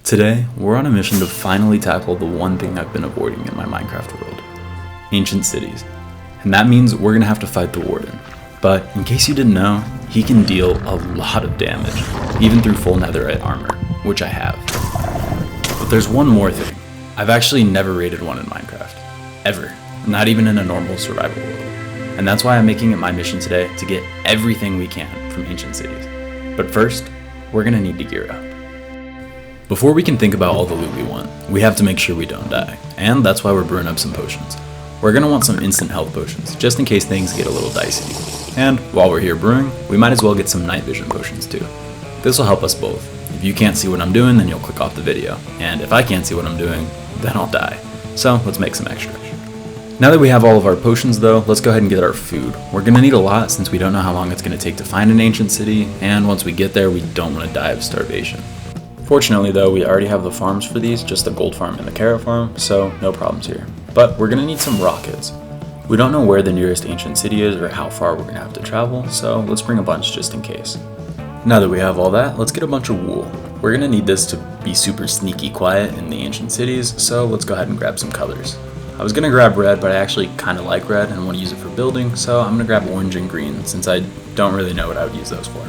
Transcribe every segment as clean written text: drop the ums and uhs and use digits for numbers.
Today, we're on a mission to finally tackle the one thing I've been avoiding in my Minecraft world: ancient cities. And that means we're gonna have to fight the Warden. But in case you didn't know, he can deal a lot of damage, even through full netherite armor, which I have. But there's one more thing. I've actually never raided one in Minecraft. Ever. Not even in a normal survival world. And that's why I'm making it my mission today to get everything we can from ancient cities. But first, we're gonna need to gear up. Before we can think about all the loot we want, we have to make sure we don't die, and that's why we're brewing up some potions. We're going to want some instant health potions, just in case things get a little dicey. And while we're here brewing, we might as well get some night vision potions too. This will help us both. If you can't see what I'm doing, then you'll click off the video, and if I can't see what I'm doing, then I'll die. So let's make some extra. Now that we have all of our potions though, let's go ahead and get our food. We're going to need a lot since we don't know how long it's going to take to find an ancient city, and once we get there, we don't want to die of starvation. Fortunately though, we already have the farms for these, just the gold farm and the carrot farm, so no problems here. But we're gonna need some rockets. We don't know where the nearest ancient city is or how far we're gonna have to travel, so let's bring a bunch just in case. Now that we have all that, let's get a bunch of wool. We're gonna need this to be super sneaky quiet in the ancient cities, so let's go ahead and grab some colors. I was gonna grab red, but I actually kinda like red and wanna use it for building, so I'm gonna grab orange and green since I don't really know what I would use those for.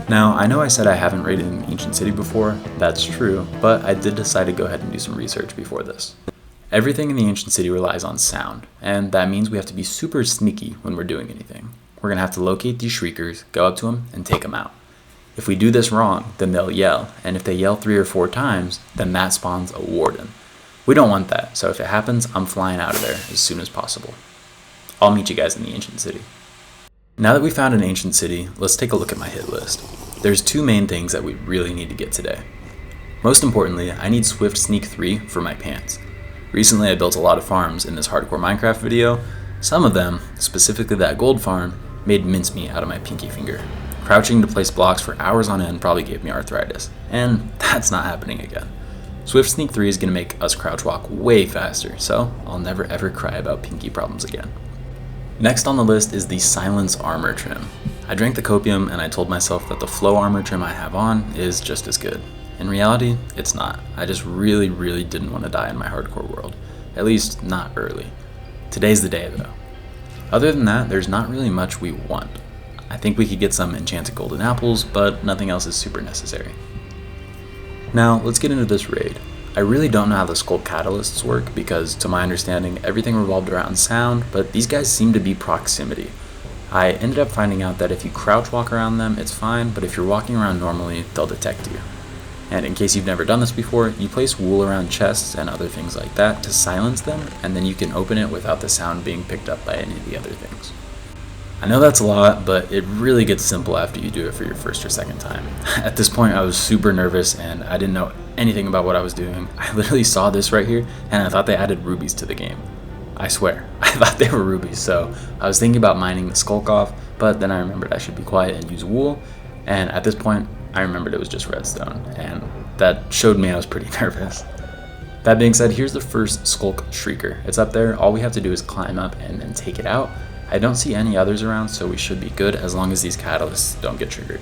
Now, I know I said I haven't raided an ancient city before, that's true, but I did decide to go ahead and do some research before this. Everything in the ancient city relies on sound, and that means we have to be super sneaky when we're doing anything. We're gonna have to locate these shriekers, go up to them, and take them out. If we do this wrong, then they'll yell, and if they yell 3 or 4 times, then that spawns a warden. We don't want that, so if it happens, I'm flying out of there as soon as possible. I'll meet you guys in the ancient city. Now that we found an ancient city, let's take a look at my hit list. There's 2 main things that we really need to get today. Most importantly, I need Swift Sneak 3 for my pants. Recently I built a lot of farms in this hardcore Minecraft video. Some of them, specifically that gold farm, made mincemeat out of my pinky finger. Crouching to place blocks for hours on end probably gave me arthritis, and that's not happening again. Swift Sneak 3 is going to make us crouch walk way faster, so I'll never ever cry about pinky problems again. Next on the list is the Silence Armor trim. I drank the copium and I told myself that the flow armor trim I have on is just as good. In reality, it's not. I just really didn't want to die in my hardcore world. At least, not early. Today's the day though. Other than that, there's not really much we want. I think we could get some Enchanted Golden Apples, but nothing else is super necessary. Now, let's get into this raid. I really don't know how the skull catalysts work because, to my understanding, everything revolved around sound, but these guys seem to be proximity. I ended up finding out that if you crouch walk around them, it's fine, but if you're walking around normally, they'll detect you. And in case you've never done this before, you place wool around chests and other things like that to silence them, and then you can open it without the sound being picked up by any of the other things. I know that's a lot, but it really gets simple after you do it for your first or second time. At this point, I was super nervous and I didn't know anything about what I was doing. I literally saw this right here and I thought they added rubies to the game. I swear, I thought they were rubies, so I was thinking about mining the skulk off, but then I remembered I should be quiet and use wool, and at this point, I remembered it was just redstone, and that showed me I was pretty nervous. That being said, here's the first skulk shrieker. It's up there, all we have to do is climb up and then take it out. I don't see any others around, so we should be good as long as these catalysts don't get triggered.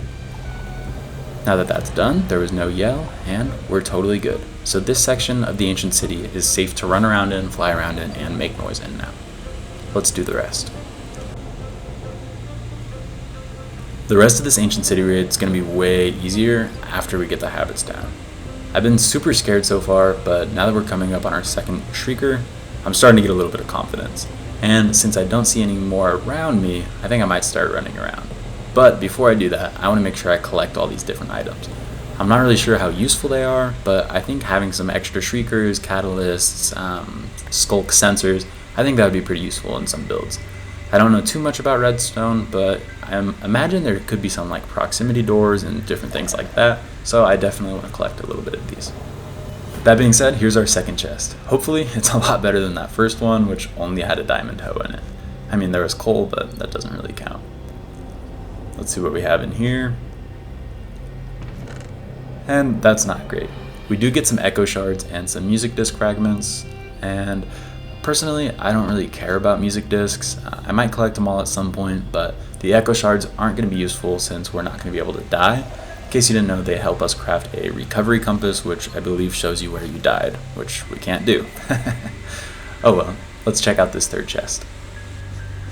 Now that that's done, there was no yell, and we're totally good. So this section of the ancient city is safe to run around in, fly around in, and make noise in now. Let's do the rest. The rest of this ancient city raid is going to be way easier after we get the habits down. I've been super scared so far, but now that we're coming up on our second shrieker, I'm starting to get a little bit of confidence. And since I don't see any more around me, I think I might start running around. But before I do that, I want to make sure I collect all these different items. I'm not really sure how useful they are, but I think having some extra shriekers, catalysts, skulk sensors, I think that would be pretty useful in some builds. I don't know too much about redstone, but I imagine there could be some like proximity doors and different things like that, so I definitely want to collect a little bit of these. That being said, here's our second chest. Hopefully it's a lot better than that first one, which only had a diamond hoe in it. I mean, there was coal, but that doesn't really count. Let's see what we have in here. And that's not great. We do get some echo shards and some music disc fragments, and personally, I don't really care about music discs. I might collect them all at some point, but the echo shards aren't going to be useful since we're not going to be able to die. case you didn't know, they help us craft a recovery compass, which I believe shows you where you died, which we can't do. Oh well, let's check out this third chest.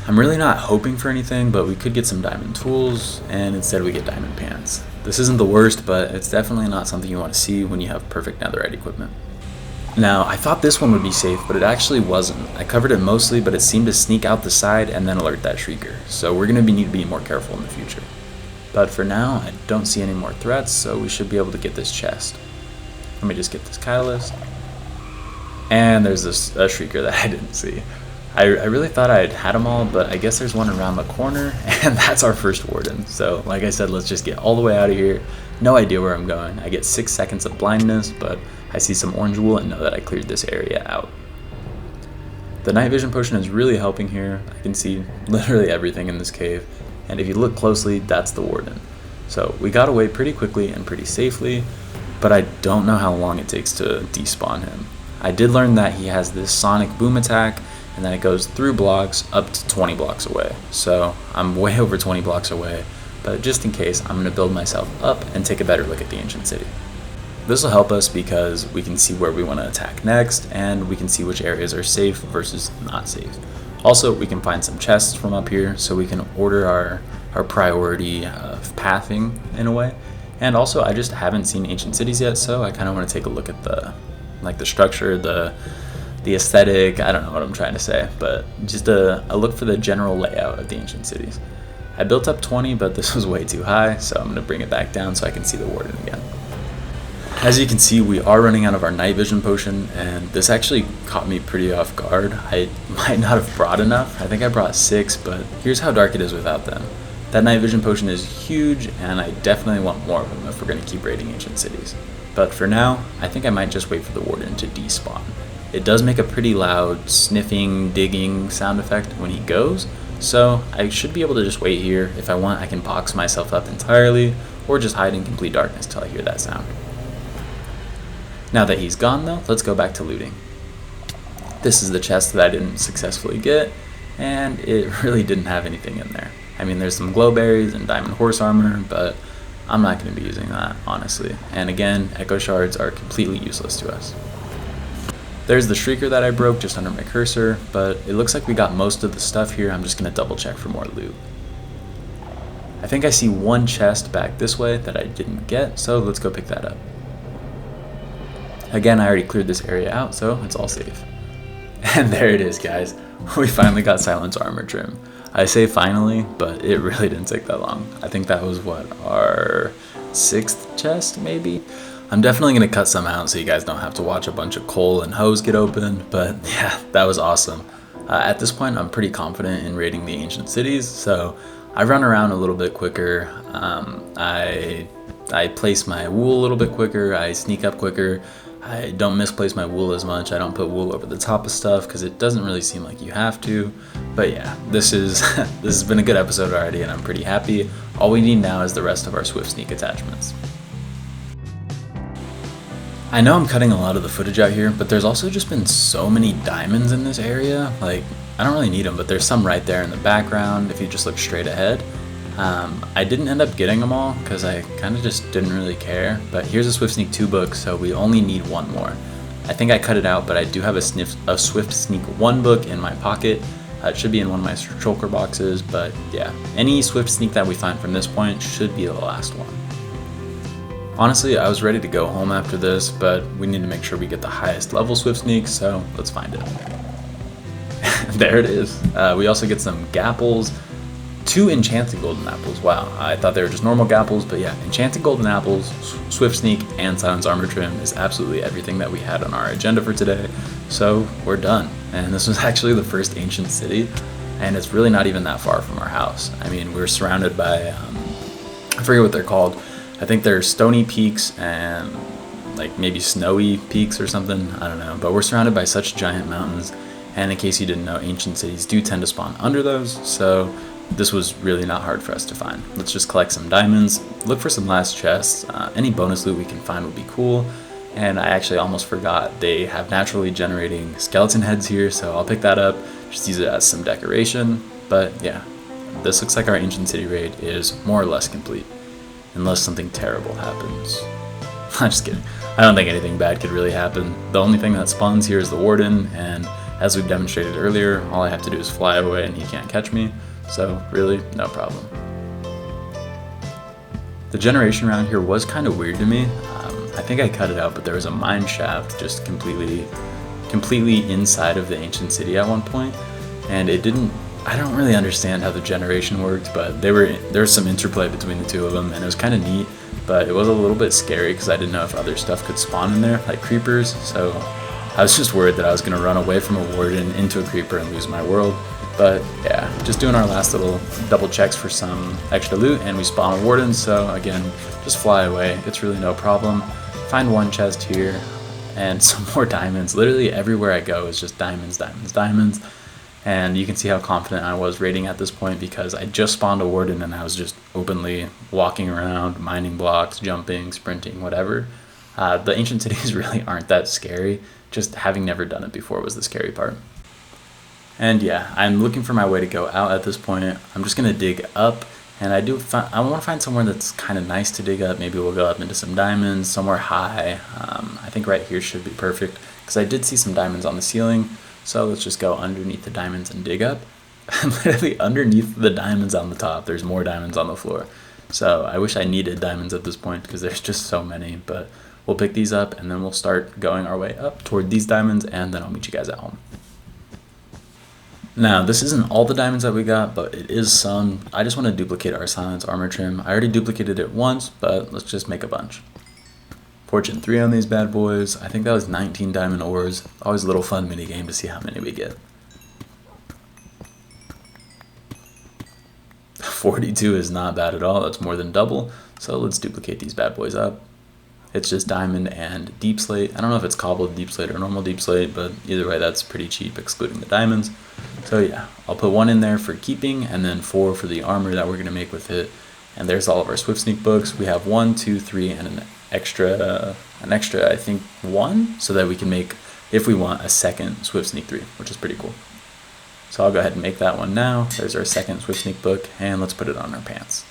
I'm really not hoping for anything, but we could get some diamond tools, and instead we get diamond pants. This isn't the worst, but it's definitely not something you want to see when you have perfect netherite equipment. Now, I thought this one would be safe, but it actually wasn't. I covered it mostly, but it seemed to sneak out the side and then alert that shrieker, so we're going to need to be more careful in the future. But for now, I don't see any more threats, so we should be able to get this chest. Let me just get this catalyst. And there's a shrieker that I didn't see. I really thought I had them all, but I guess there's one around the corner, and that's our first warden. So, like I said, let's just get all the way out of here. No idea where I'm going. I get 6 seconds of blindness, but I see some orange wool and know that I cleared this area out. The night vision potion is really helping here. I can see literally everything in this cave, and if you look closely, that's the warden. So we got away pretty quickly and pretty safely, but I don't know how long it takes to despawn him. I did learn that he has this sonic boom attack, and then it goes through blocks up to 20 blocks away. So I'm way over 20 blocks away, but just in case, I'm going to build myself up and take a better look at the ancient city. This will help us because we can see where we want to attack next, and we can see which areas are safe versus not safe. Also, we can find some chests from up here, so we can order our priority of pathing in a way. And also, I just haven't seen ancient cities yet, so I kind of want to take a look at the structure, the aesthetic. I don't know what I'm trying to say, but just a look for the general layout of the ancient cities. I built up 20, but this was way too high, so I'm going to bring it back down so I can see the warden again. As you can see, we are running out of our night vision potion, and this actually caught me pretty off guard. I might not have brought enough. I think I brought 6, but here's how dark it is without them. That night vision potion is huge, and I definitely want more of them if we're going to keep raiding ancient cities. But for now, I think I might just wait for the warden to despawn. It does make a pretty loud sniffing, digging sound effect when he goes, so I should be able to just wait here. If I want, I can box myself up entirely, or just hide in complete darkness till I hear that sound. Now that he's gone though, let's go back to looting. This is the chest that I didn't successfully get, and it really didn't have anything in there. I mean, there's some glowberries and diamond horse armor, but I'm not going to be using that, honestly. And again, echo shards are completely useless to us. There's the shrieker that I broke just under my cursor, but it looks like we got most of the stuff here. I'm just going to double check for more loot. I think I see one chest back this way that I didn't get, so let's go pick that up. Again, I already cleared this area out, so it's all safe. And there it is, guys. We finally got silence armor trim. I say finally, but it really didn't take that long. I think that was, what, our 6th chest, maybe? I'm definitely going to cut some out so you guys don't have to watch a bunch of coal and hose get opened, but yeah, that was awesome. At this point, I'm pretty confident in raiding the ancient cities, so I run around a little bit quicker. I place my wool a little bit quicker. I sneak up quicker. I don't misplace my wool as much. I don't put wool over the top of stuff because it doesn't really seem like you have to. But yeah, this has been a good episode already, and I'm pretty happy. All we need now is the rest of our swift sneak attachments. I know I'm cutting a lot of the footage out here, but there's also just been so many diamonds in this area. Like, I don't really need them, but there's some right there in the background if you just look straight ahead. I didn't end up getting them all because I kind of just didn't really care, but here's a Swift Sneak 2 book, so we only need one more. I think I cut it out, but I do have a Swift Sneak 1 book in my pocket. It should be in one of my shulker boxes, but yeah, any Swift Sneak that we find from this point should be the last one. Honestly, I was ready to go home after this, but we need to make sure we get the highest level Swift Sneak, so let's find it. There it is. We also get some gapples. 2 Enchanted Golden Apples. Wow, I thought they were just normal gapples, but yeah, Enchanted Golden Apples, Swift Sneak, and Silence Armor Trim is absolutely everything that we had on our agenda for today. So we're done. And this was actually the first ancient city, and it's really not even that far from our house. I mean, we're surrounded by, I forget what they're called. I think they're stony peaks and like maybe snowy peaks or something. I don't know, but we're surrounded by such giant mountains. And in case you didn't know, ancient cities do tend to spawn under those, so this was really not hard for us to find. Let's just collect some diamonds, look for some last chests. Any bonus loot we can find would be cool. And I actually almost forgot, they have naturally generating skeleton heads here, so I'll pick that up, just use it as some decoration. But yeah, this looks like our ancient city raid is more or less complete. unless something terrible happens. I'm just kidding. I don't think anything bad could really happen. The only thing that spawns here is the warden, and as we've demonstrated earlier, all I have to do is fly away and he can't catch me, so really, no problem. The generation around here was kind of weird to me. I think I cut it out, but there was a mine shaft just completely inside of the ancient city at one point, and I don't really understand how the generation worked, but there was some interplay between the two of them, and it was kind of neat, but it was a little bit scary because I didn't know if other stuff could spawn in there, like creepers, so I was just worried that I was going to run away from a warden into a creeper and lose my world. But yeah, just doing our last little double checks for some extra loot, and we spawn a warden, so again, just fly away, it's really no problem. Find one chest here, and some more diamonds. Literally everywhere I go is just diamonds, diamonds, diamonds. And you can see how confident I was raiding at this point because I just spawned a warden and I was just openly walking around, mining blocks, jumping, sprinting, whatever. The ancient cities really aren't that scary, just having never done it before was the scary part. And yeah, I'm looking for my way to go out at this point. I'm just gonna dig up, and I want to find somewhere that's kind of nice to dig up. Maybe we'll go up into some diamonds, somewhere high. I think right here should be perfect because I did see some diamonds on the ceiling. So let's just go underneath the diamonds and dig up. And literally underneath the diamonds on the top, there's more diamonds on the floor. So I wish I needed diamonds at this point because there's just so many, but we'll pick these up and then we'll start going our way up toward these diamonds, and then I'll meet you guys at home. Now, this isn't all the diamonds that we got, but it is some. I just want to duplicate our silence armor trim. I already duplicated it once, but let's just make a bunch. Fortune 3 on these bad boys. I think that was 19 diamond ores. Always a little fun mini game to see how many we get. 42 is not bad at all. That's more than double. So let's duplicate these bad boys up. It's just diamond and deep slate. I don't know if it's cobbled deep slate or normal deep slate, but either way, that's pretty cheap, excluding the diamonds. So yeah, I'll put 1 in there for keeping, and then 4 for the armor that we're gonna make with it. And there's all of our Swift Sneak books. We have 1, 2, 3, and an extra, I think 1, so that we can make, if we want, a second Swift Sneak 3, which is pretty cool. So I'll go ahead and make that one now. There's our second Swift Sneak book, and let's put it on our pants.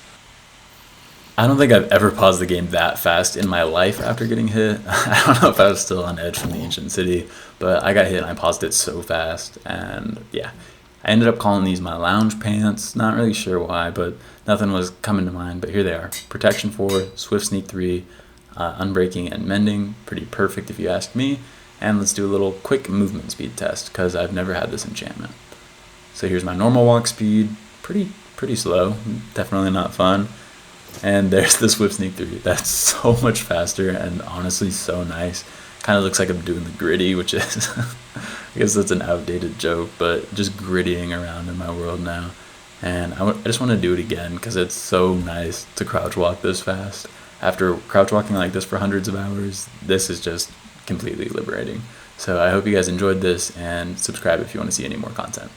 I don't think I've ever paused the game that fast in my life after getting hit. I don't know if I was still on edge from the ancient city, but I got hit and I paused it so fast, and yeah. I ended up calling these my lounge pants. Not really sure why, but nothing was coming to mind, but here they are. Protection 4, Swift Sneak 3, Unbreaking and Mending. Pretty perfect if you ask me. And let's do a little quick movement speed test, because I've never had this enchantment. So here's my normal walk speed. Pretty slow. Definitely not fun. And there's the Swift Sneak 3. That's so much faster and honestly so nice. Kind of looks like I'm doing the gritty, which is, I guess that's an outdated joke, but just grittying around in my world now. And I just want to do it again because it's so nice to crouch walk this fast. After crouch walking like this for hundreds of hours, this is just completely liberating. So I hope you guys enjoyed this, and subscribe if you want to see any more content.